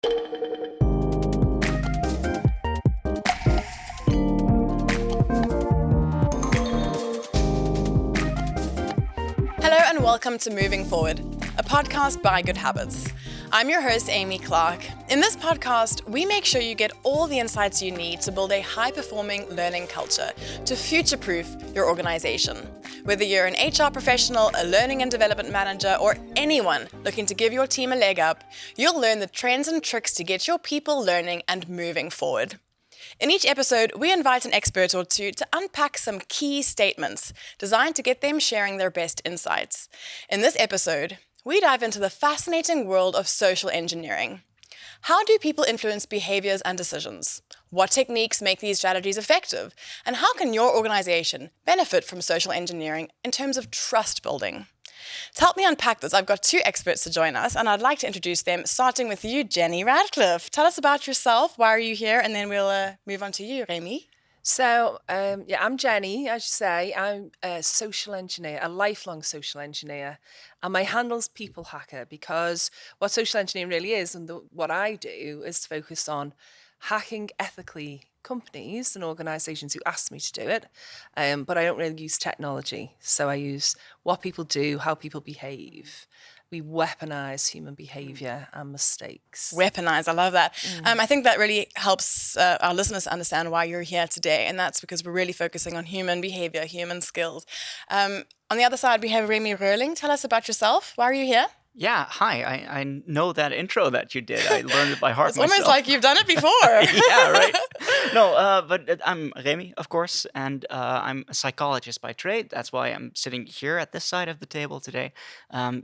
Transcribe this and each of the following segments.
Hello and welcome to Moving Forward, a podcast by Good Habits. I'm your host, Amy Clark. In this podcast, we make sure you get all the insights you need to build a high-performing learning culture to future-proof your organization. Whether you're an HR professional, a learning and development manager, or anyone looking to give your team a leg up, you'll learn the trends and tricks to get your people learning and moving forward. In each episode, we invite an expert or two to unpack some key statements designed to get them sharing their best insights. In this episode, we dive into the fascinating world of social engineering. How do people influence behaviors and decisions? What techniques make these strategies effective? And how can your organization benefit from social engineering in terms of trust building? To help me unpack this, I've got two experts to join us, and I'd like to introduce them, starting with you, Jenny Radcliffe. Tell us about yourself. Why are you here? And then we'll move on to you, Remy. So, I'm Jenny, as you say. I'm a social engineer, a lifelong social engineer, and my handle's people hacker, because what social engineering really is, and what I do, is focus on hacking ethically companies and organizations who ask me to do it, but I don't really use technology. So I use what people do, how people behave. We weaponize human behavior and mistakes. Weaponize, I love that. I think that really helps our listeners understand why you're here today, and that's because we're really focusing on human behavior, human skills. On the other side, we have Remy Röhling. Tell us about yourself. Why are you here? Yeah, hi. I know that intro that you did. I learned it by heart It's myself. almost like you've done it before. Yeah, right. No, but I'm Remy, of course, and I'm a psychologist by trade. That's why I'm sitting here at this side of the table today,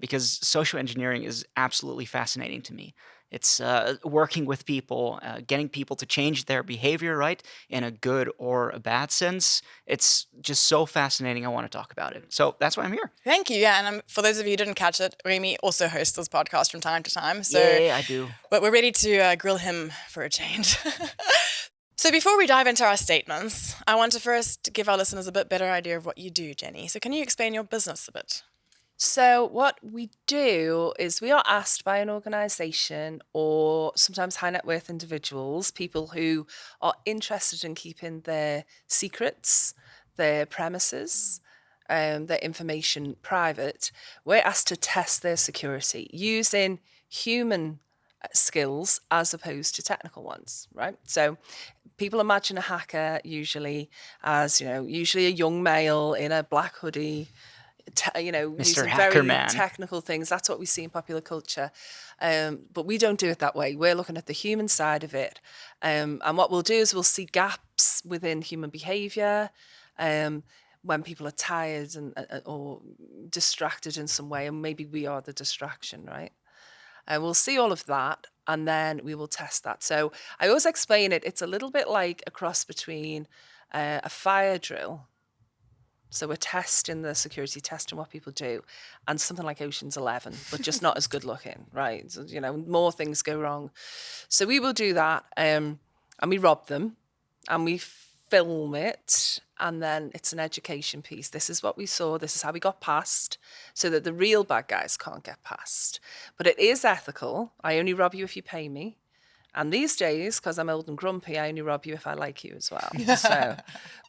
because social engineering is absolutely fascinating to me. It's working with people, getting people to change their behavior, right, in a good or a bad sense. It's just so fascinating. I want to talk about it. So that's why I'm here. Thank you. Yeah, and for those of you who didn't catch it, Remy also hosts this podcast from time to time. So, yeah, I do. But we're ready to grill him for a change. So before we dive into our statements, I want to first give our listeners a bit better idea of what you do, Jenny. So can you explain your business a bit? So what we do is we are asked by an organization, or sometimes high net worth individuals, people who are interested in keeping their secrets, their premises, their information private. We're asked to test their security using human skills as opposed to technical ones, right? So people imagine a hacker usually as, usually a young male in a black hoodie, Mr. using Hacker very Man. technical things. That's what we see in popular culture. But we don't do it that way. We're looking at the human side of it. And what we'll do is we'll see gaps within human behavior, when people are tired or distracted in some way, and maybe we are the distraction, right? And we'll see all of that, and then we will test that. So I always explain it. It's a little bit like a cross between a fire drill. So we're testing the security, testing what people do, and something like Ocean's 11, but just not as good looking, right? So, more things go wrong. So we will do that, and we rob them, and we film it, and then it's an education piece. This is what we saw. This is how we got past, so that the real bad guys can't get past. But it is ethical. I only rob you if you pay me. And these days, because I'm old and grumpy, I only rob you if I like you as well. So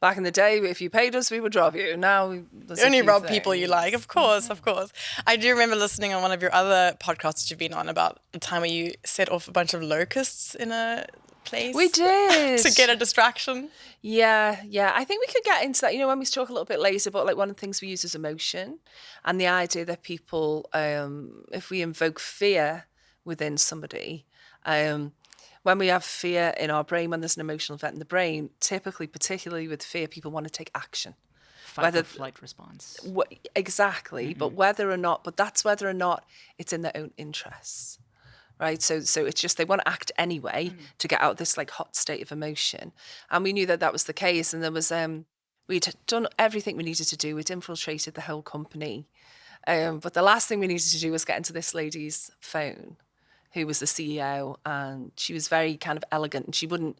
back in the day, if you paid us, we would rob you. Now, You only rob people you like, of course, of course. I do remember listening on one of your other podcasts that you've been on about the time where you set off a bunch of locusts in a place. We did. To get a distraction. Yeah. I think we could get into that, when we talk a little bit later, but like one of the things we use is emotion, and the idea that people, if we invoke fear within somebody, when we have fear in our brain, when there's an emotional event in the brain, typically, particularly with fear, people want to take action. Fight or flight response. Exactly, mm-hmm. but that's whether or not it's in their own interests, right? So it's just they want to act anyway to get out of this like hot state of emotion. And we knew that was the case, and there was we'd done everything we needed to do. We'd infiltrated the whole company, but the last thing we needed to do was get into this lady's phone, who was the CEO, and she was very kind of elegant, and she wouldn't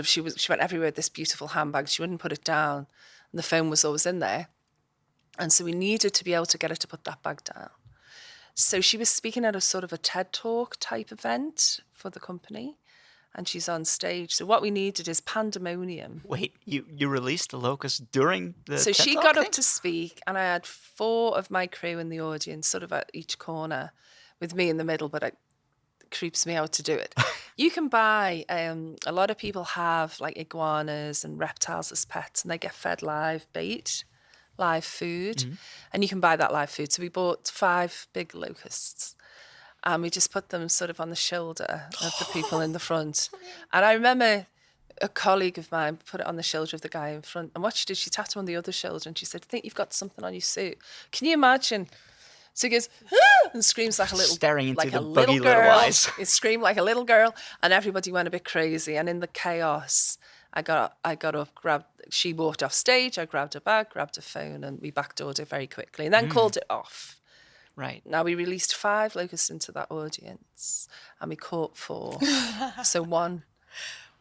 she went everywhere with this beautiful handbag. She wouldn't put it down, and the phone was always in there. And so we needed to be able to get her to put that bag down. So she was speaking at a sort of a TED Talk type event for the company, and she's on stage. So what we needed is pandemonium. Wait, you released the locust during the So TED she Talk got thing? up to speak, and I had 4 of my crew in the audience, sort of at each corner, with me in the middle, but it creeps me out to do it. You can buy, a lot of people have like iguanas and reptiles as pets, and they get fed live bait, live food, and you can buy that live food. So we bought 5 big locusts, and we just put them sort of on the shoulder of the people in the front. And I remember a colleague of mine put it on the shoulder of the guy in front, and what she did, she tapped him on the other shoulder, and she said, "I think you've got something on your suit." Can you imagine? So he goes, "Ah!" and screams like a little, Staring into like the a little buggy little girl. eyes. He screamed like a little girl, and everybody went a bit crazy. And in the chaos, I got up, she walked off stage. I grabbed her bag, grabbed her phone, and we backdoored it very quickly, and then called it off. Right. Now we released 5 locusts into that audience, and we caught 4. So one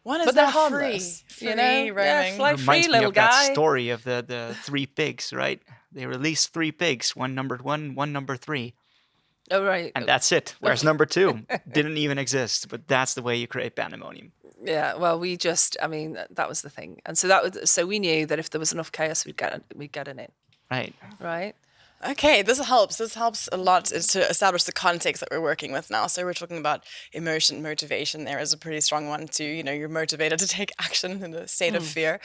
One is But they're now harmless, free, you know? roaming. Yeah, like Reminds free me little of that guy. story of the 3 pigs, right? They released 3 pigs, one numbered 1, one number 3. Oh, right. And that's it. Whereas number 2 didn't even exist. But that's the way you create pandemonium. Yeah, well, that was the thing. And so we knew that if there was enough chaos, we'd get it in, Right. right? Okay, this helps. This helps a lot to establish the context that we're working with now. So we're talking about emotion, motivation. There is a pretty strong one too. You're motivated to take action in a state of fear.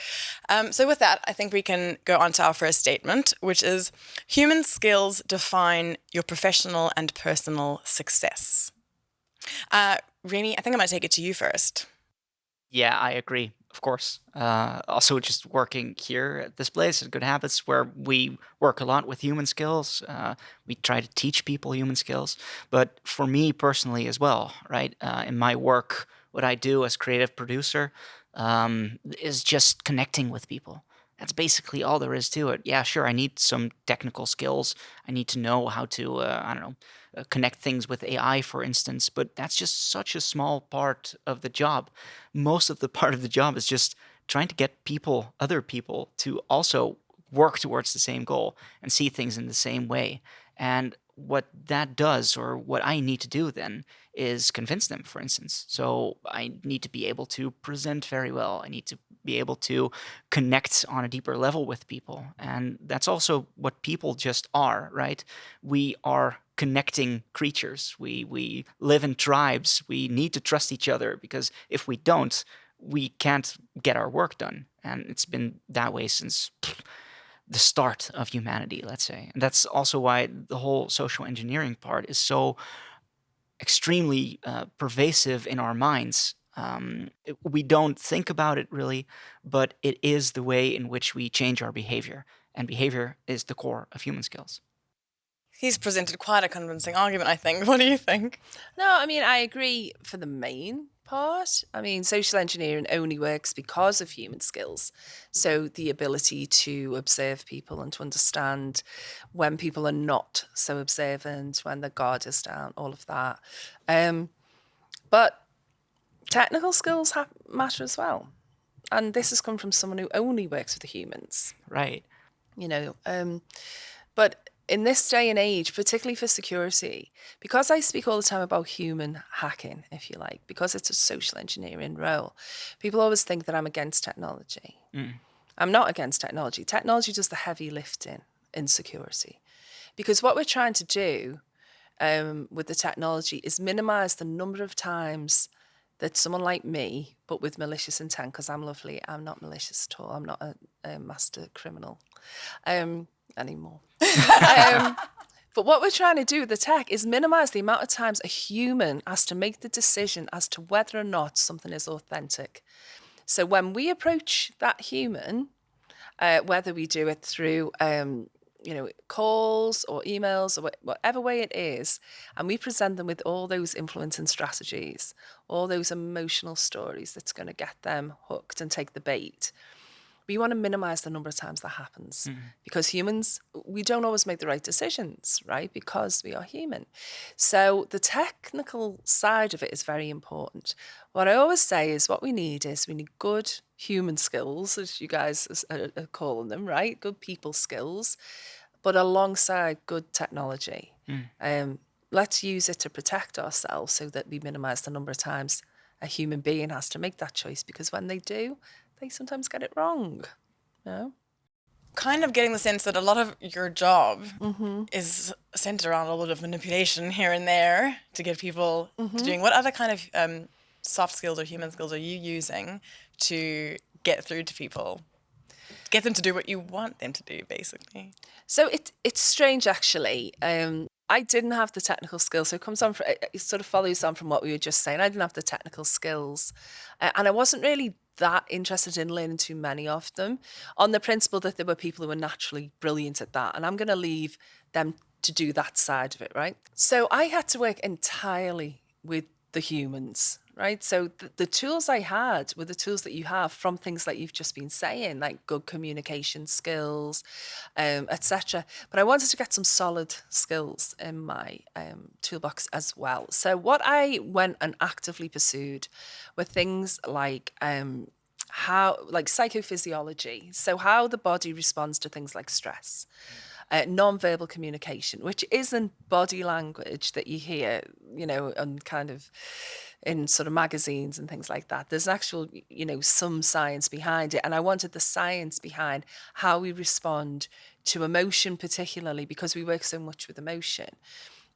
So with that, I think we can go on to our first statement, which is human skills define your professional and personal success. Remy, I think I'm going to take it to you first. Yeah, I agree. Of course. Also, just working here at this place at Good Habits, where we work a lot with human skills. We try to teach people human skills. But for me personally as well, right? In my work, what I do as creative producer is just connecting with people. That's basically all there is to it. Yeah, sure, I need some technical skills. I need to know how to, connect things with AI, for instance. But that's just such a small part of the job. Most of the part of the job is just trying to get other people, to also work towards the same goal and see things in the same way. And what that does, or what I need to do then, is convince them, for instance. So I need to be able to present very well. I need to be able to connect on a deeper level with people. And that's also what people just are, right? We are connecting creatures. We live in tribes. We need to trust each other, because if we don't, we can't get our work done. And it's been that way since the start of humanity, let's say. And that's also why the whole social engineering part is so extremely pervasive in our minds. We don't think about it really, but it is the way in which we change our behavior. And behavior is the core of human skills. He's presented quite a convincing argument, I think. What do you think? No, I agree for the main part. Social engineering only works because of human skills. So the ability to observe people and to understand when people are not so observant, when the guard is down, all of that. But technical skills matter as well. And this has come from someone who only works with the humans. Right. But in this day and age, particularly for security, because I speak all the time about human hacking, if you like, because it's a social engineering role, people always think that I'm against technology. I'm not against technology. Technology does the heavy lifting in security. Because what we're trying to do with the technology is minimize the number of times that someone like me, but with malicious intent, because I'm lovely, I'm not malicious at all. I'm not a master criminal anymore. But what we're trying to do with the tech is minimize the amount of times a human has to make the decision as to whether or not something is authentic. So when we approach that human, whether we do it through calls or emails or whatever way it is, and we present them with all those influencing strategies, all those emotional stories that's going to get them hooked and take the bait, we want to minimize the number of times that happens. Because humans, we don't always make the right decisions, right? Because we are human. So the technical side of it is very important. What I always say is we need good human skills, as you guys are calling them, right? Good people skills, but alongside good technology. let's use it to protect ourselves so that we minimize the number of times a human being has to make that choice, because when they do, they sometimes get it wrong. You know? Kind of getting the sense that a lot of your job is centered around a lot of manipulation here and there to get people to doing. What other kind of soft skills or human skills are you using to get through to people? Get them to do what you want them to do, basically. So it's strange, actually. I didn't have the technical skills. So it sort of follows on from what we were just saying. I didn't have the technical skills. And I wasn't really that interested in learning too many of them, on the principle that there were people who were naturally brilliant at that. And I'm going to leave them to do that side of it, right? So I had to work entirely with the humans, right? So the tools I had were the tools that you have from things like you've just been saying, like good communication skills, etc. But I wanted to get some solid skills in my toolbox as well. So what I went and actively pursued were things like psychophysiology, so how the body responds to things like stress. Non-verbal communication, which isn't body language that you hear, on kind of in sort of magazines and things like that. There's actual, some science behind it. And I wanted the science behind how we respond to emotion, particularly because we work so much with emotion.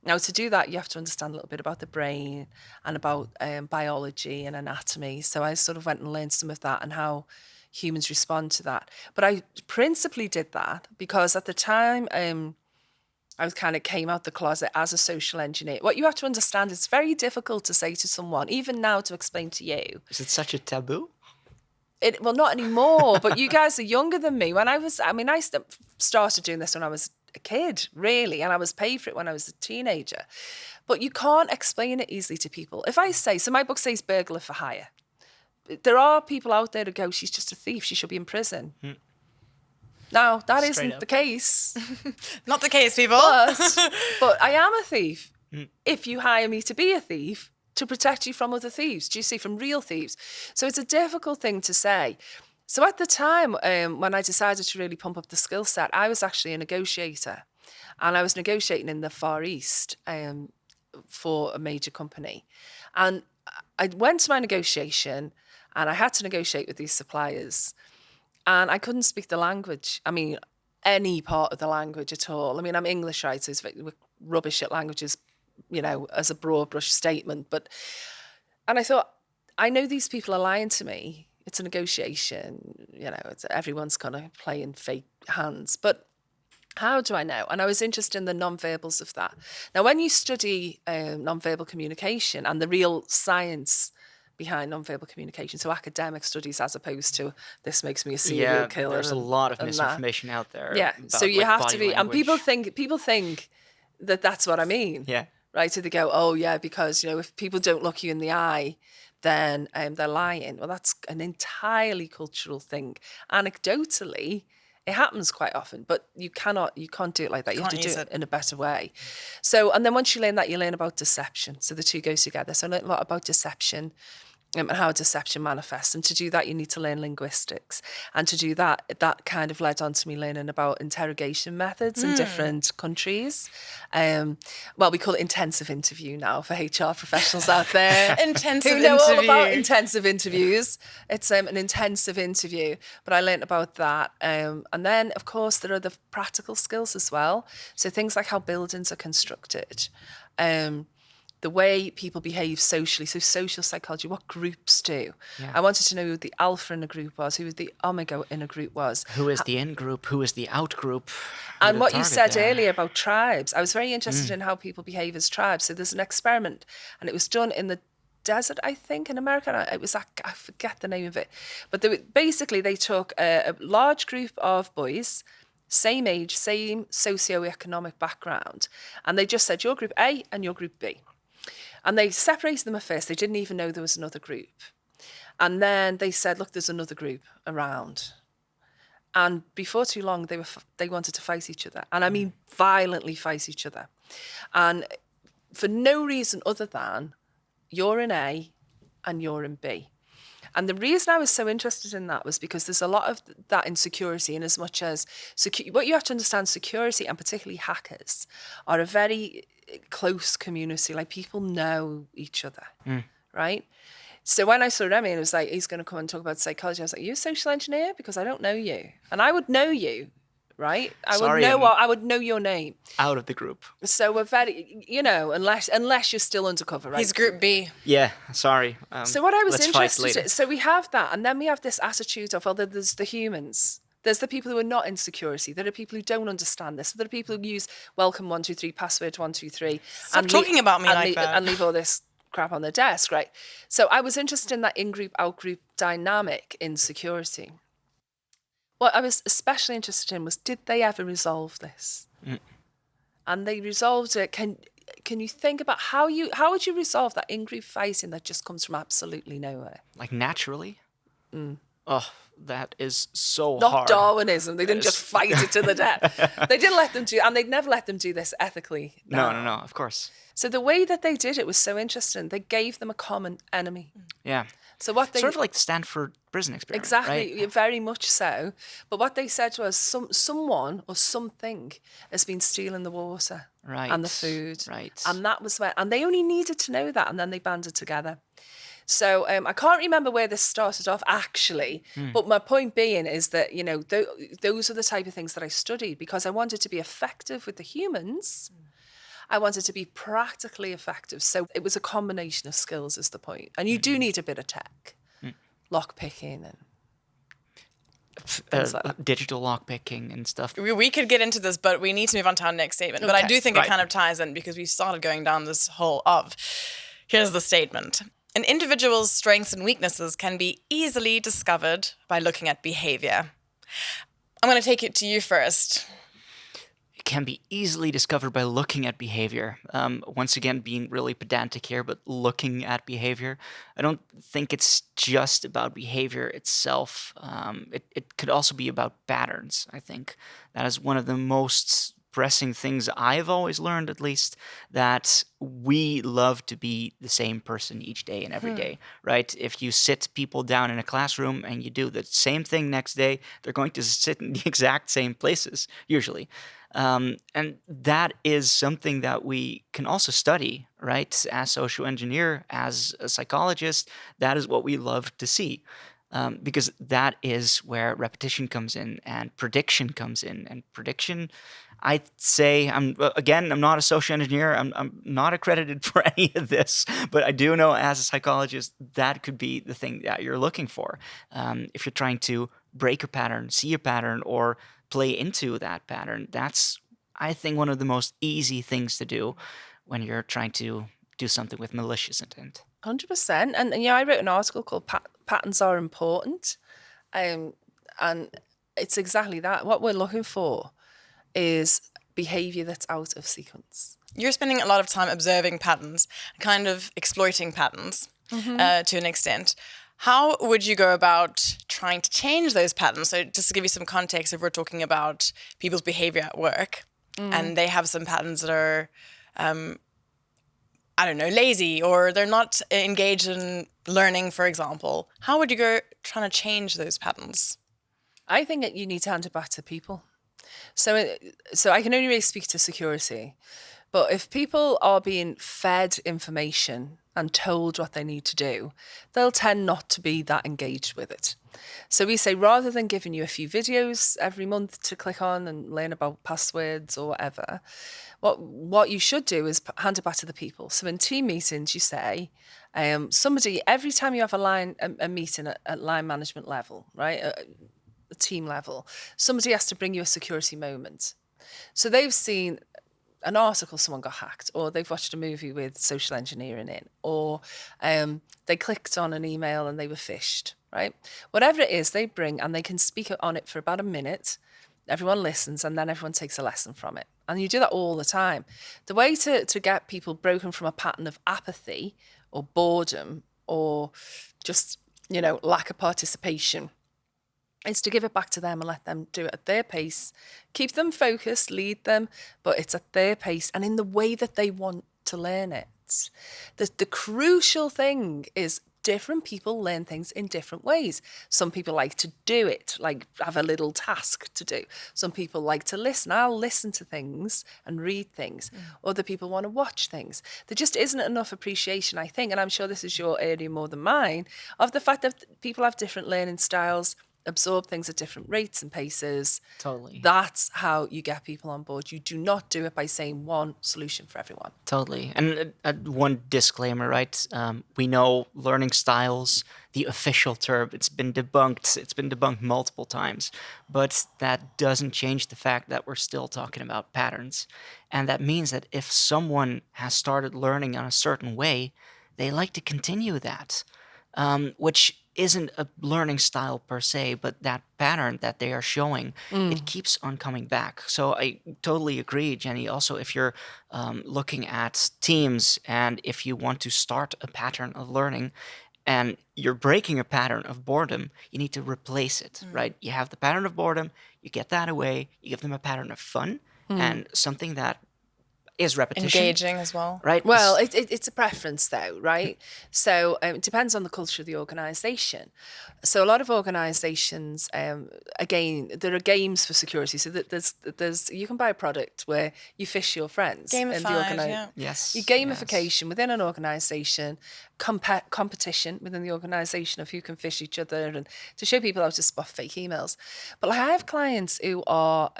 Now, to do that, you have to understand a little bit about the brain and about biology and anatomy. So I sort of went and learned some of that and how humans respond to that. But I principally did that because at the time I was kind of came out the closet as a social engineer. What you have to understand is it's very difficult to say to someone, even now to explain to you. Is it such a taboo? Well, not anymore, but you guys are younger than me. I started doing this when I was a kid, really, and I was paid for it when I was a teenager. But you can't explain it easily to people. If I say, so my book says burglar for hire. There are people out there who go, she's just a thief, she should be in prison. Now, that isn't the case. Not the case, people. But I am a thief. If you hire me to be a thief, to protect you from other thieves, do you see, from real thieves. So it's a difficult thing to say. So at the time, when I decided to really pump up the skill set, I was actually a negotiator. And I was negotiating in the Far East for a major company. And I went to my negotiation and I had to negotiate with these suppliers. And I couldn't speak the language. I mean, any part of the language at all. I mean, I'm English, right? So we're rubbish at languages, as a broad brush statement. And I thought, I know these people are lying to me. It's a negotiation, everyone's kind of playing fake hands. But how do I know? And I was interested in the non-verbals of that. Now, when you study non-verbal communication and the real science behind non-verbal communication, so academic studies as opposed to this makes me a serial killer. There's a lot of misinformation out there. Yeah, so you have to be, language. and people think that that's what I mean. Yeah. Right, so they go, oh yeah, because if people don't look you in the eye, then they're lying. Well, that's an entirely cultural thing. Anecdotally, it happens quite often, but you can't do it like that. You have to do it in a better way. So, and then once you learn that, you learn about deception. So the two go together. So I learned a lot about deception and how deception manifests. And to do that, you need to learn linguistics. And to do that, that kind of led on to me learning about interrogation methods in different countries. Well, we call it intensive interview now for HR professionals out there. Intensive who know interview. all about intensive interviews. It's an intensive interview, but I learned about that. And then, of course, there are the practical skills as well. So things like how buildings are constructed. The way people behave socially, so social psychology, what groups do. Yeah. I wanted to know who the alpha in a group was, who the omega in a group was. Who is the in group, who is the out group. And what you said earlier about tribes, I was very interested in how people behave as tribes. So there's an experiment, and it was done in the desert, I think, in America. It was, I forget the name of it. But they took a large group of boys, same age, same socioeconomic background, and they just said, you're group A and you're group B. And they separated them at first. They didn't even know there was another group. And then they said, look, there's another group around. And before too long, they wanted to fight each other. And I mean violently fight each other. And for no reason other than you're in A and you're in B. And the reason I was so interested in that was because there's a lot of that insecurity, in as much as what you have to understand, security and particularly hackers are a very close community. Like, people know each other, right? So when I saw Remy and it was like, he's going to come and talk about psychology, I was like, you're a social engineer? Because I don't know you. And I would know you, right? I would know your name. Out of the group. So we're very, unless you're still undercover, right? He's Group B. Yeah, sorry. So what I was let's fight interested later. in, so we have that, and then we have this attitude of, well, there's the humans. There's the people who are not in security. There are people who don't understand this. There are people who use welcome 123, password 123. Stop talking about me like that. And leave all this crap on their desk, right? So I was interested in that in-group, out-group dynamic in security. What I was especially interested in was, did they ever resolve this? And they resolved it. Can you think about how would you resolve that in-group fighting that just comes from absolutely nowhere? Like naturally? Oh, that is so Not hard. Darwinism. They didn't just fight it to the death. They didn't let them do, and they'd never let them do this ethically. No, of course. So the way that they did it was so interesting. They gave them a common enemy. Yeah. So what they Sort of like the Stanford prison experiment. exactly, right? very much so. But what they said was someone or something has been stealing the water and the food, Right. and that was and they only needed to know that, and then they banded together. So I can't remember where this started off actually, but my point being is that, those are the type of things that I studied because I wanted to be effective with the humans. I wanted to be practically effective. So it was a combination of skills is the point. And you do need a bit of tech, lock picking and things like that. Digital lockpicking and stuff. We could get into this, but we need to move on to our next statement. But I Okay, do think right. it kind of ties in because we started going down this hole of, here's the statement. An individual's strengths and weaknesses can be easily discovered by looking at behavior. I'm going to take it to you first. It can be easily discovered by looking at behavior. Once again, being really pedantic here, but looking at behavior. I don't think it's just about behavior itself. It could also be about patterns, I think. That is one of the most pressing things I've always learned, at least, that we love to be the same person each day and every day, right? If you sit people down in a classroom and you do the same thing next day, they're going to sit in the exact same places, usually. And that is something that we can also study, right? As social engineer, as a psychologist, that is what we love to see. Because that is where repetition comes in and prediction comes in. And prediction, I'd say, I'm not a social engineer. I'm not accredited for any of this, but I do know as a psychologist that could be the thing that you're looking for. If you're trying to break a pattern, see a pattern, or play into that pattern, that's, I think, one of the most easy things to do when you're trying to do something with malicious intent. 100%. And I wrote an article called Patterns Are Important. And it's exactly that. What we're looking for is behavior that's out of sequence. You're spending a lot of time observing patterns, kind of exploiting patterns to an extent. How would you go about trying to change those patterns? So just to give you some context, if we're talking about people's behavior at work and they have some patterns that are, lazy, or they're not engaged in learning, for example, how would you go trying to change those patterns? I think that you need to hand it back to people. So I can only really speak to security, but if people are being fed information and told what they need to do, they'll tend not to be that engaged with it. So we say, rather than giving you a few videos every month to click on and learn about passwords or whatever, what you should do is hand it back to the people. So in team meetings, you say, somebody, every time you have a meeting at line management level, right, a team level, somebody has to bring you a security moment. So they've seen an article, someone got hacked, or they've watched a movie with social engineering in, or they clicked on an email and they were phished, right? Whatever it is, they bring, and they can speak on it for about a minute. Everyone listens, and then everyone takes a lesson from it. And you do that all the time. The way to get people broken from a pattern of apathy or boredom or just, lack of participation is to give it back to them and let them do it at their pace. Keep them focused, lead them, but it's at their pace and in the way that they want to learn it. The crucial thing is different people learn things in different ways. Some people like to do it, like have a little task to do. Some people like to listen. I'll listen to things and read things. Other people want to watch things. There just isn't enough appreciation, I think, and I'm sure this is your area more than mine, of the fact that people have different learning styles, absorb things at different rates and paces. Totally. That's how you get people on board. You do not do it by saying one solution for everyone. Totally. And one disclaimer, right? We know learning styles, the official term, it's been debunked. It's been debunked multiple times. But that doesn't change the fact that we're still talking about patterns. And that means that if someone has started learning in a certain way, they like to continue that, which isn't a learning style per se, but that pattern that they are showing, it keeps on coming back. So I totally agree, Jenny. Also, if you're looking at teams and if you want to start a pattern of learning and you're breaking a pattern of boredom, you need to replace it, right? You have the pattern of boredom, you get that away, you give them a pattern of fun and something that is repetition. Engaging as well. Right? Well, it's a preference though, right? So it depends on the culture of the organisation. So a lot of organisations, again, there are games for security. So that there's you can buy a product where you fish your friends. Gamified, yeah. Yes. Your gamification within an organisation, competition within the organisation of who can fish each other and to show people how to spot fake emails. But like I have clients who are,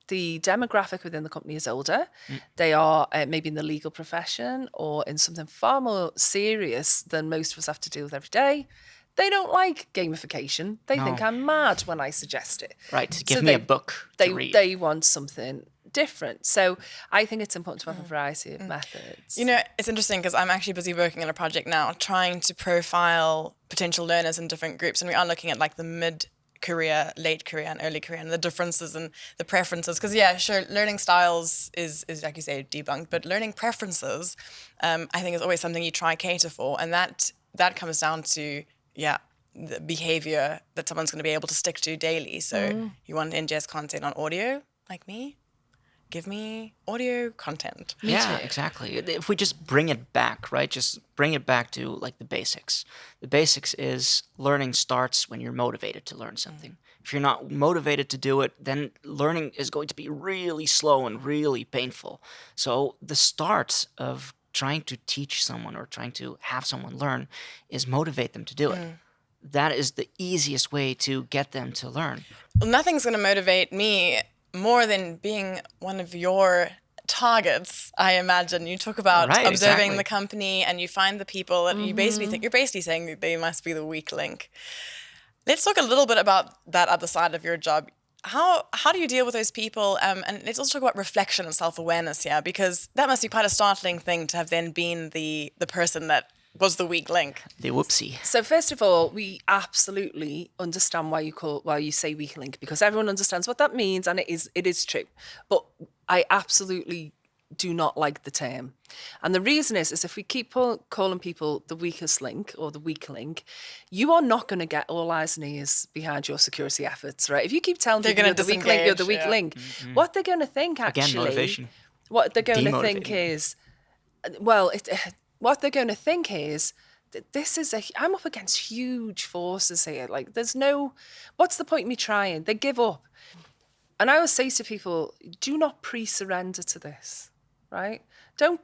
the demographic within the company is older. They are maybe in the legal profession or in something far more serious than most of us have to deal with every day. They don't like gamification. They think I'm mad when I suggest it. Right. Give me a book to read. They want something different. So I think it's important to have a variety of methods. You know, it's interesting because I'm actually busy working on a project now trying to profile potential learners in different groups. And we are looking at like the mid-career, late career and early career and the differences and the preferences. Because yeah, sure, learning styles is like you say, debunked, but learning preferences, I think is always something you try cater for. And that comes down to, the behavior that someone's going to be able to stick to daily. So you want to ingest content on audio, like me? Give me audio content. Yeah, exactly. If we just bring it back, right? Just bring it back to like the basics. The basics is learning starts when you're motivated to learn something. If you're not motivated to do it, then learning is going to be really slow and really painful. So the start of trying to teach someone or trying to have someone learn is motivate them to do it. That is the easiest way to get them to learn. Well, nothing's going to motivate me more than being one of your targets, I imagine. You talk about observing the company and you find the people that you basically think, you're basically saying that they must be the weak link. Let's talk a little bit about that other side of your job. How do you deal with those people? And let's also talk about reflection and self-awareness here, because that must be quite a startling thing to have then been the person that was the weak link. The whoopsie. So first of all, we absolutely understand why you say weak link, because everyone understands what that means, and it is true. But I absolutely do not like the term. And the reason is if we keep calling people the weakest link or the weak link, you are not going to get all eyes and ears behind your security efforts, right? If you keep telling people you're the weak link, you're the weak link, what they're going to think actually, again, motivation. What they're going to think is, what they're going to think is that I'm up against huge forces here. Like what's the point in me trying? They give up. And I always say to people, do not pre-surrender to this, right? Don't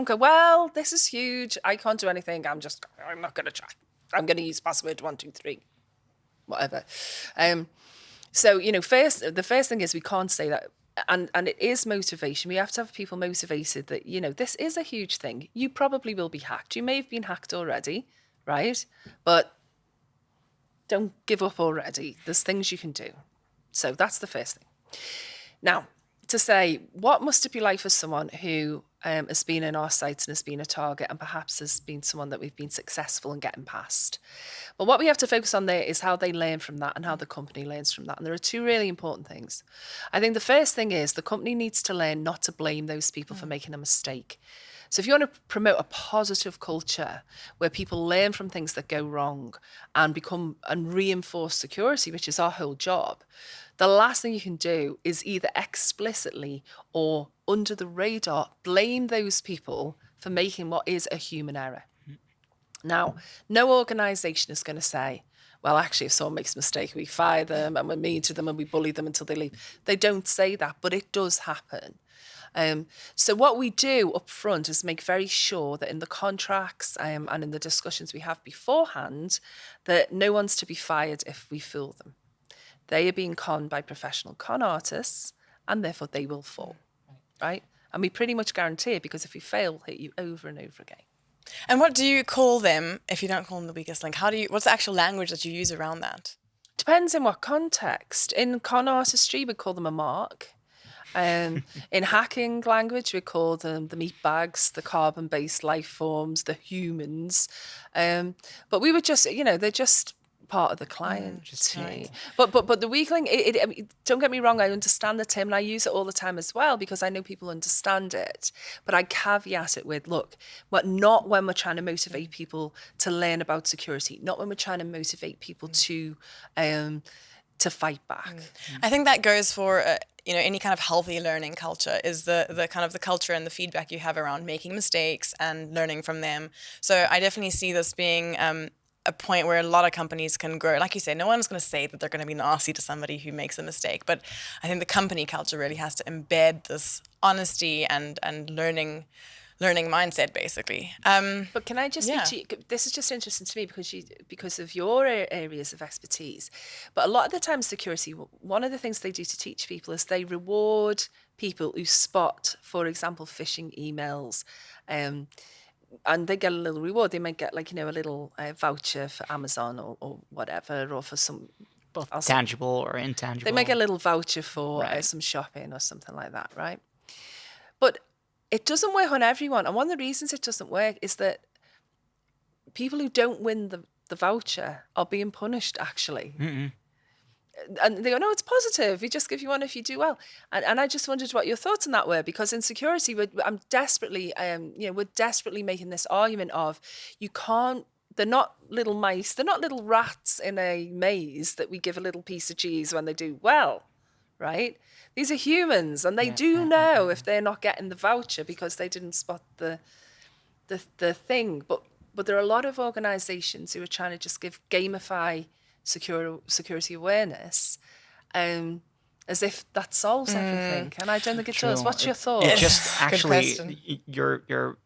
go, well, this is huge. I can't do anything. I'm not going to try. I'm going to use password 1, 2, 3, whatever. So, the first thing is we can't say that. And it is motivation. We have to have people motivated that, this is a huge thing. You probably will be hacked. You may have been hacked already, right? But don't give up already. There's things you can do. So that's the first thing. Now, to say, what must it be like for someone who has been in our sites and has been a target and perhaps has been someone that we've been successful in getting past? Well, what we have to focus on there is how they learn from that and how the company learns from that. And there are two really important things. I think the first thing is the company needs to learn not to blame those people for making a mistake. So if you want to promote a positive culture where people learn from things that go wrong and reinforce security, which is our whole job, the last thing you can do is either explicitly or under the radar blame those people for making what is a human error. Now, no organisation is going to say, well, actually, if someone makes a mistake, we fire them and we're mean to them and we bully them until they leave. They don't say that, but it does happen. So what we do up front is make very sure that in the contracts and in the discussions we have beforehand, that no one's to be fired if we fool them. They are being conned by professional con artists, and therefore they will fall, right? And we pretty much guarantee it, because if we fail, we'll hit you over and over again. And what do you call them if you don't call them the weakest link? What's the actual language that you use around that? Depends in what context. In con artistry, we call them a mark. In hacking language, we call them the meat bags, the carbon-based life forms, the humans. But we would just, they're just part of the client. Right. But the weakling, I mean, don't get me wrong, I understand the term and I use it all the time as well, because I know people understand it. But I caveat it with, look, not when we're trying to motivate people to learn about security, not when we're trying to motivate people to fight back. I think that goes for any kind of healthy learning culture, is the kind of the culture and the feedback you have around making mistakes and learning from them. So I definitely see this being a point where a lot of companies can grow. Like you say, no one's going to say that they're going to be nasty to somebody who makes a mistake, but I think the company culture really has to embed this honesty and learning mindset, basically. But can I just Yeah. speak to you? This is just interesting to me because of your areas of expertise. But a lot of the time, security, one of the things they do to teach people is they reward people who spot, for example, phishing emails. And they get a little reward. They might get a little voucher for Amazon or whatever, or for some Both tangible or intangible. They might get a little voucher for Right. some shopping or something like that, right? But it doesn't work on everyone. And one of the reasons it doesn't work is that people who don't win the voucher are being punished, actually. And they go, no, it's positive. We just give you one if you do well. And I just wondered what your thoughts on that were, because in security, we're desperately making this argument of they're not little mice, they're not little rats in a maze that we give a little piece of cheese when they do well, right? These are humans, and they do know if they're not getting the voucher because they didn't spot the thing. But there are a lot of organizations who are trying to just gamify security awareness, as if that solves everything. And I don't think it does. What's your thoughts? It just actually, question. you're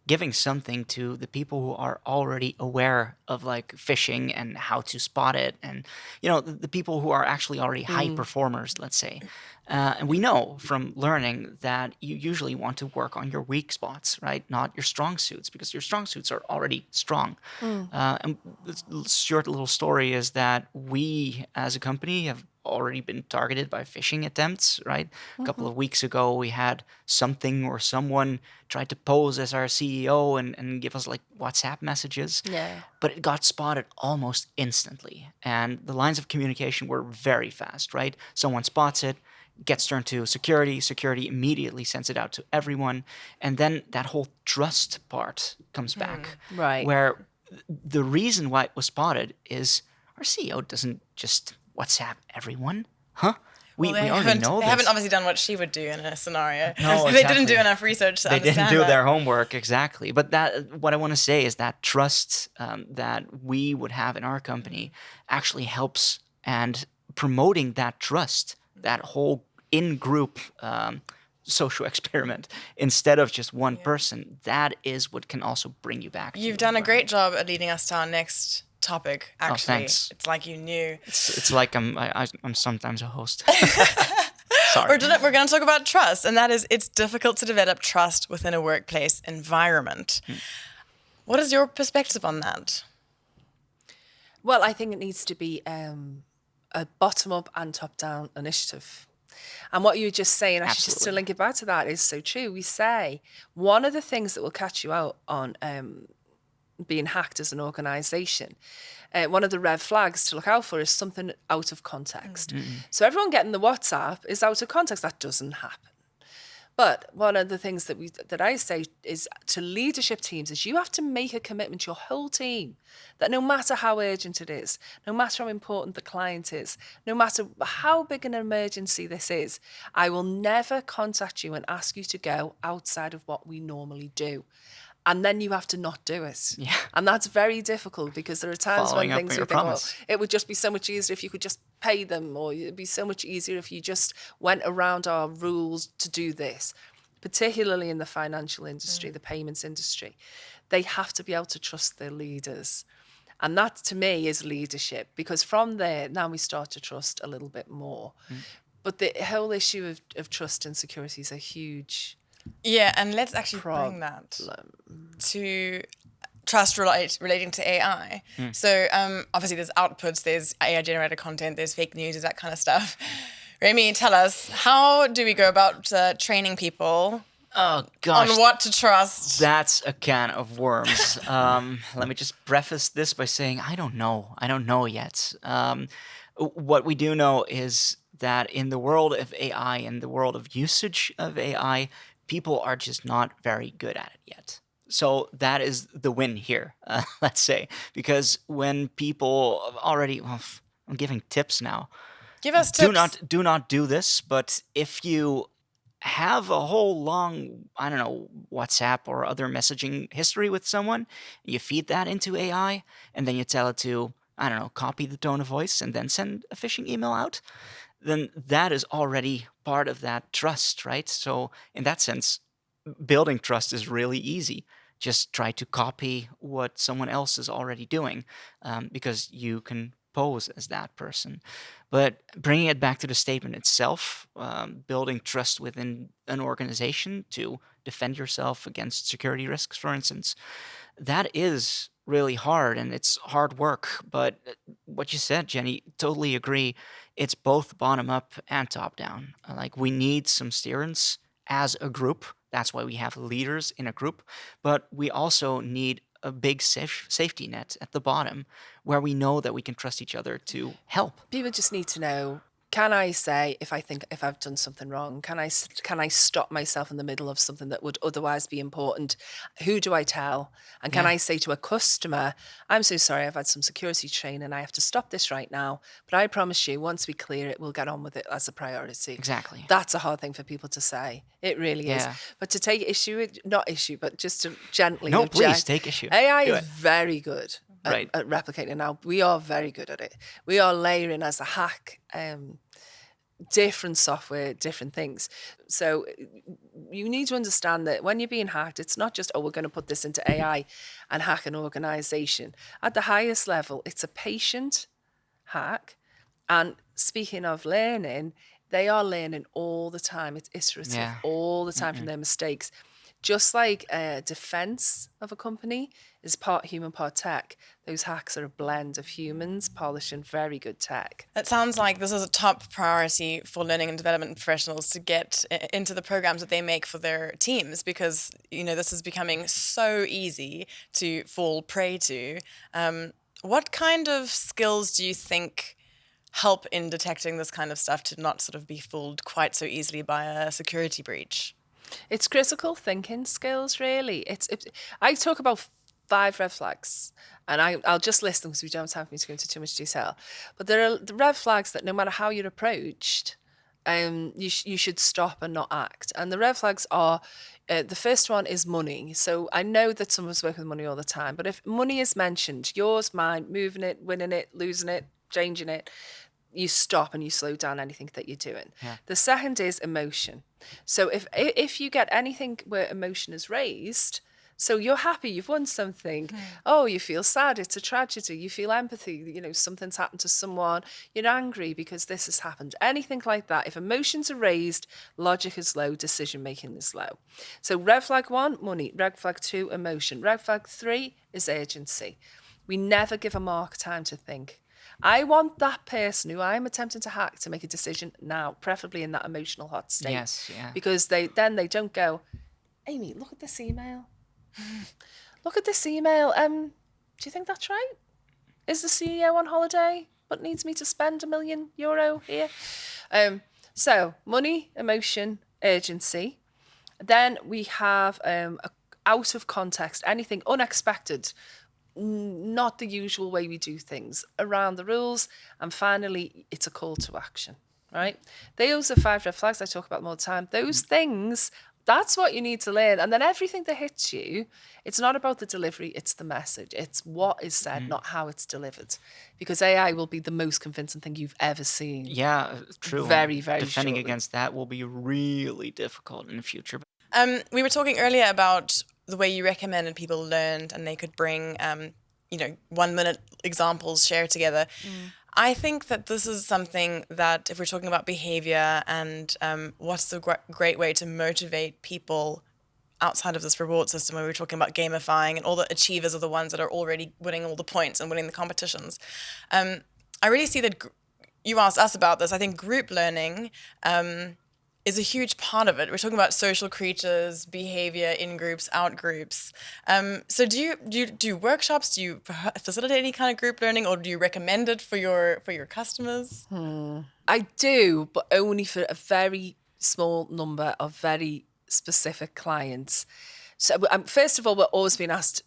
giving something to the people who are already aware of phishing and how to spot it, and the people who are actually already high performers, let's say. And we know from learning that you usually want to work on your weak spots, right? Not your strong suits, because your strong suits are already strong. And the short little story is that we, as a company, have already been targeted by phishing attempts, right? A couple of weeks ago, we had something or someone tried to pose as our CEO and give us WhatsApp messages. Yeah. But it got spotted almost instantly. And the lines of communication were very fast, right? Someone spots it, gets turned to security. Security immediately sends it out to everyone. And then that whole trust part comes back. Right. Where the reason why it was spotted is our CEO doesn't just WhatsApp everyone. Huh? We already know They this. haven't obviously done what she would do in a scenario. No, They didn't exactly. do enough research to They understand didn't do that. their homework, exactly. But what I want to say is that trust that we would have in our company actually helps, and promoting that trust, that whole in-group social experiment, instead of just one person, that is what can also bring you back. You've to done a where- great job at leading us to our next topic, actually. thanks. It's like you knew. It's like I'm sometimes a host. Sorry. We're going to talk about trust, and that is, it's difficult to develop trust within a workplace environment. What is your perspective on that? Well, I think it needs to be a bottom-up and top-down initiative. And what you were just saying, actually, just to Absolutely. link it back to that, is so true. We say one of the things that will catch you out on being hacked as an organisation, one of the red flags to look out for is something out of context. So everyone getting the WhatsApp is out of context. That doesn't happen. But one of the things that I say is to leadership teams is you have to make a commitment to your whole team that no matter how urgent it is, no matter how important the client is, no matter how big an emergency this is, I will never contact you and ask you to go outside of what we normally do. and then you have to not do it. Yeah. And that's very difficult, because there are times Following when up things on you your think, promise. it would just be so much easier if you could just pay them, or it'd be so much easier if you just went around our rules to do this. Particularly in the financial industry, the payments industry, they have to be able to trust their leaders. And that, to me, is leadership, because from there, now we start to trust a little bit more. But the whole issue of trust and security is a huge Yeah, and let's actually bring that to trust relating to AI. So obviously there's outputs, there's AI generated content, there's fake news, there's that kind of stuff. Remy, tell us, how do we go about training people Oh gosh, on what to trust? that's a can of worms. Let me just preface this by saying I don't know. I don't know yet. What we do know is that in the world of AI, in the world of usage of AI, people are just not very good at it yet. So that is the win here, let's say, because when people already, well, I'm giving tips now. Give us tips. Do not do this, but if you have a whole long, I don't know, WhatsApp or other messaging history with someone, you feed that into AI, and then you tell it to, I don't know, copy the tone of voice and then send a phishing email out, then that is already part of that trust, right? So in that sense, building trust is really easy. Just try to copy what someone else is already doing, because you can pose as that person. But bringing it back to the statement itself, building trust within an organization to defend yourself against security risks, for instance, that is really hard, and it's hard work. But what you said, Jenny, totally agree. It's both bottom up and top down. Like, we need some steerance as a group. That's why we have leaders in a group. But we also need a big safety net at the bottom where we know that we can trust each other to help. People just need to know, can I say if I've done something wrong? Can I stop myself in the middle of something that would otherwise be important? Who do I tell? And can I say to a customer, I'm so sorry, I've had some security training, I have to stop this right now, but I promise you, once we clear it, we'll get on with it as a priority. Exactly. That's a hard thing for people to say. It really is. But to take issue, not issue, but just to gently No, object. please take issue. AI Do is it. very good at replicating. Now, we are very good at it. We are layering as a hack different software, different things. So you need to understand that when you're being hacked, it's not just, we're going to put this into AI and hack an organization. At the highest level, it's a patient hack. And speaking of learning, they are learning all the time. It's iterative all the time from their mistakes. Just like defense of a company is part human, part tech, those hacks are a blend of humans polishing very good tech. It sounds like this is a top priority for learning and development professionals to get into the programs that they make for their teams, because, you know, this is becoming so easy to fall prey to. What kind of skills do you think help in detecting this kind of stuff to not sort of be fooled quite so easily by a security breach? It's critical thinking skills, really. I talk about 5 red flags, and I'll just list them because we don't have time for me to go into too much detail. But there are the red flags that no matter how you're approached, you should stop and not act. And the red flags are, the first one is money. So I know that some of us work with money all the time, but if money is mentioned, yours, mine, moving it, winning it, losing it, changing it, you stop and you slow down anything that you're doing. The second is emotion. So if you get anything where emotion is raised, so you're happy, you've won something. Oh, you feel sad, it's a tragedy. You feel empathy, you know, something's happened to someone. You're angry because this has happened. Anything like that. If emotions are raised, logic is low, decision making is low. So red flag 1, money. Red flag 2, emotion. Red flag 3 is urgency. We never give a mark time to think. I want that person who I'm attempting to hack to make a decision now, preferably in that emotional hot state. Yes, yeah. Because they don't go, Amy, look at this email. Look at this email. Do you think that's right? Is the CEO on holiday but needs me to spend €1 million here? So money, emotion, urgency. Then we have out of context, anything unexpected, not the usual way we do things, around the rules. And finally, it's a call to action, right? Those are 5 red flags. I talk about them all the time. Those things That's what you need to learn. And then everything that hits you, it's not about the delivery, it's the message. It's what is said, not how it's delivered. Because AI will be the most convincing thing you've ever seen. Yeah, true. Very, very Defending shortly. against that will be really difficult in the future. We were talking earlier about the way you recommended people learned and they could bring, 1-minute examples shared together. I think that this is something that if we're talking about behavior and what's the great way to motivate people outside of this reward system, where we're talking about gamifying and all the achievers are the ones that are already winning all the points and winning the competitions. I really see that you asked us about this. I think group learning is a huge part of it. We're talking about social creatures, behavior in groups, out groups. So do you do workshops? Do you facilitate any kind of group learning, or do you recommend it for your customers? I do, but only for a very small number of very specific clients. So first of all, we're always being asked,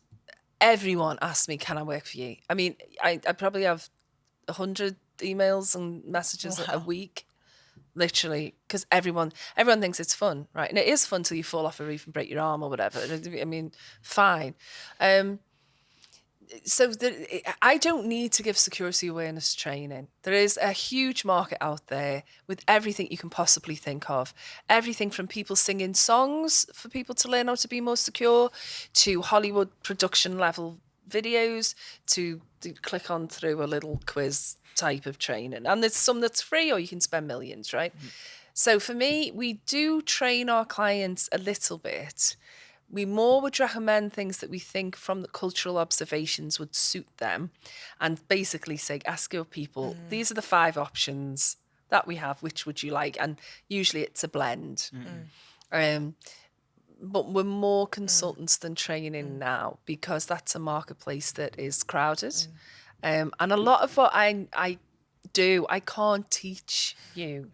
everyone asks me, can I work for you? I mean, I probably have 100 emails and messages a week. Literally, because everyone thinks it's fun, right? And it is fun till you fall off a roof and break your arm or whatever. I mean, fine. So I don't need to give security awareness training. There is a huge market out there with everything you can possibly think of. Everything from people singing songs for people to learn how to be more secure, to Hollywood production level videos, to click on through a little quiz type of training. And there's some that's free or you can spend millions, right? So for me, we do train our clients a little bit. We more would recommend things that we think from the cultural observations would suit them, and basically say, ask your people, these are the 5 options that we have, which would you like? And usually it's a blend. But we're more consultants than training now, because that's a marketplace that is crowded. And a lot of what I do, I can't teach you.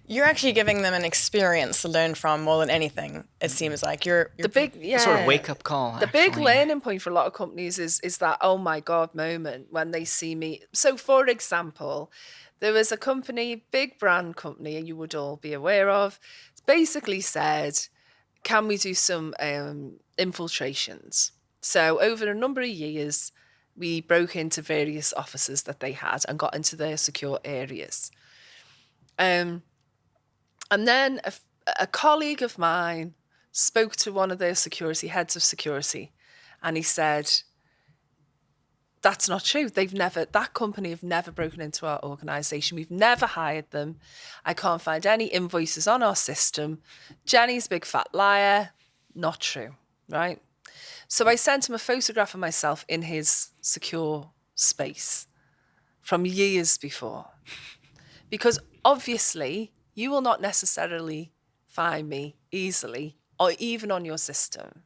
You're actually giving them an experience to learn from more than anything. It seems like you're The big, Sort of wake up call. The big learning point for a lot of companies is that, oh my God moment when they see me. So for example, there was a company, big brand company, and you would all be aware of, basically said, can we do some infiltrations? So over a number of years, we broke into various offices that they had and got into their secure areas. And then a colleague of mine spoke to one of their heads of security, and he said, that's not true. That company have never broken into our organisation. We've never hired them. I can't find any invoices on our system. Jenny's a big fat liar. Not true, right? So I sent him a photograph of myself in his secure space from years before. Because obviously, you will not necessarily find me easily or even on your system.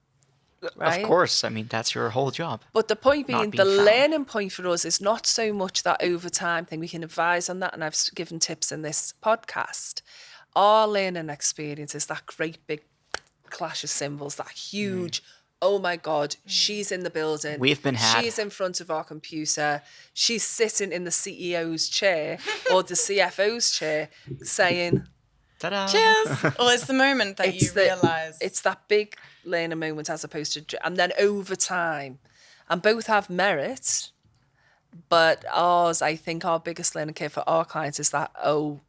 Right? Of course. I mean, that's your whole job. But the point being, the found. learning point for us is not so much that over time thing. We can advise on that, and I've given tips in this podcast. Our learning experience is that great big clash of symbols, that huge, oh my God, she's in the building. We've been had. She's in front of our computer. She's sitting in the CEO's chair or the CFO's chair saying, Ta-da! cheers. Well, it's the moment that you realize. It's that big learner moment as opposed to, and then over time, and both have merit, but ours, I think our biggest learning curve for our clients is that, oh,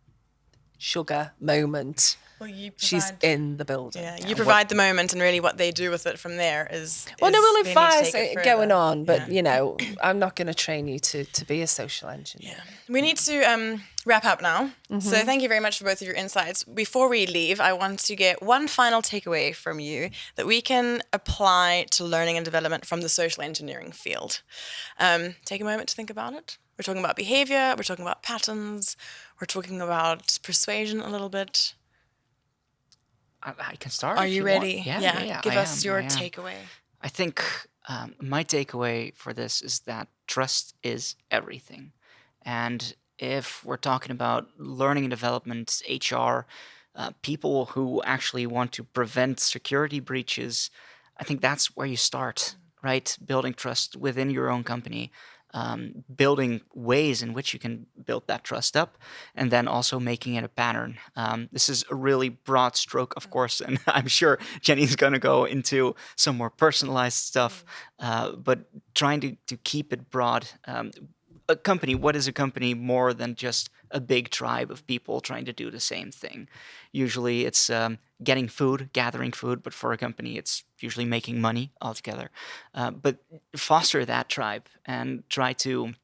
sugar moment. Well, she's in the building. Yeah, you provide the moment, and really what they do with it from there is. Well, no, we'll they need to advise take it going further. on, but you know, I'm not going to train you to be a social engineer. Yeah. We need to wrap up now. So thank you very much for both of your insights. Before we leave, I want to get one final takeaway from you that we can apply to learning and development from the social engineering field. Take a moment to think about it. We're talking about behavior. We're talking about patterns. We're talking about persuasion a little bit. I can start. Are if you want. ready? Yeah. Give I us am, your I am. takeaway. I think my takeaway for this is that trust is everything. And if we're talking about learning and development, HR, people who actually want to prevent security breaches, I think that's where you start, right? Building trust within your own company. building ways in which you can build that trust up, and then also making it a pattern. This is a really broad stroke, of course, and I'm sure Jenny's going to go into some more personalized stuff, but trying to keep it broad. A company, what is a company more than just a big tribe of people trying to do the same thing? Usually it's getting food, gathering food, but for a company it's usually making money altogether. But foster that tribe and try to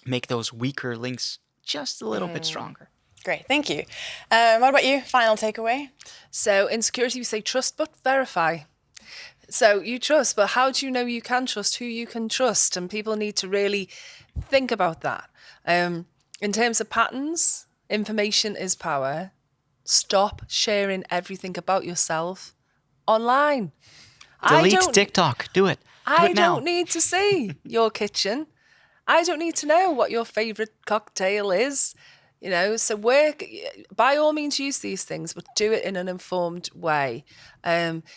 make those weaker links just a little bit stronger. Great, thank you. What about you? Final takeaway? So in security we say trust but verify. So you trust, but how do you know you can trust who you can trust? And people need to really think about that. In terms of patterns, information is power. Stop sharing everything about yourself online. Delete TikTok. Do it. I don't need to see your kitchen. I don't need to know what your favorite cocktail is. So by all means use these things, but do it in an informed way.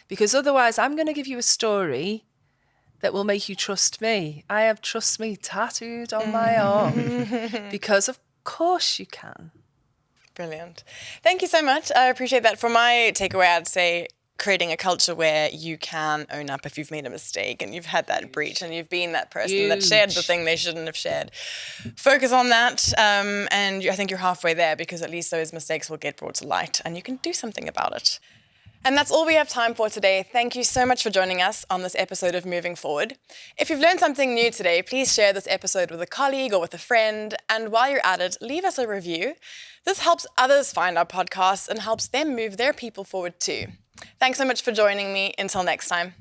Because otherwise I'm going to give you a story that will make you trust me. I have trust me tattooed on my arm because of course you can. Brilliant. Thank you so much. I appreciate that. For my takeaway, I'd say creating a culture where you can own up if you've made a mistake and you've had that breach and you've been that person that shared the thing they shouldn't have shared. Focus on that, and I think you're halfway there, because at least those mistakes will get brought to light and you can do something about it. And that's all we have time for today. Thank you so much for joining us on this episode of Moving Forward. If you've learned something new today, please share this episode with a colleague or with a friend. And while you're at it, leave us a review. This helps others find our podcast and helps them move their people forward too. Thanks so much for joining me. Until next time.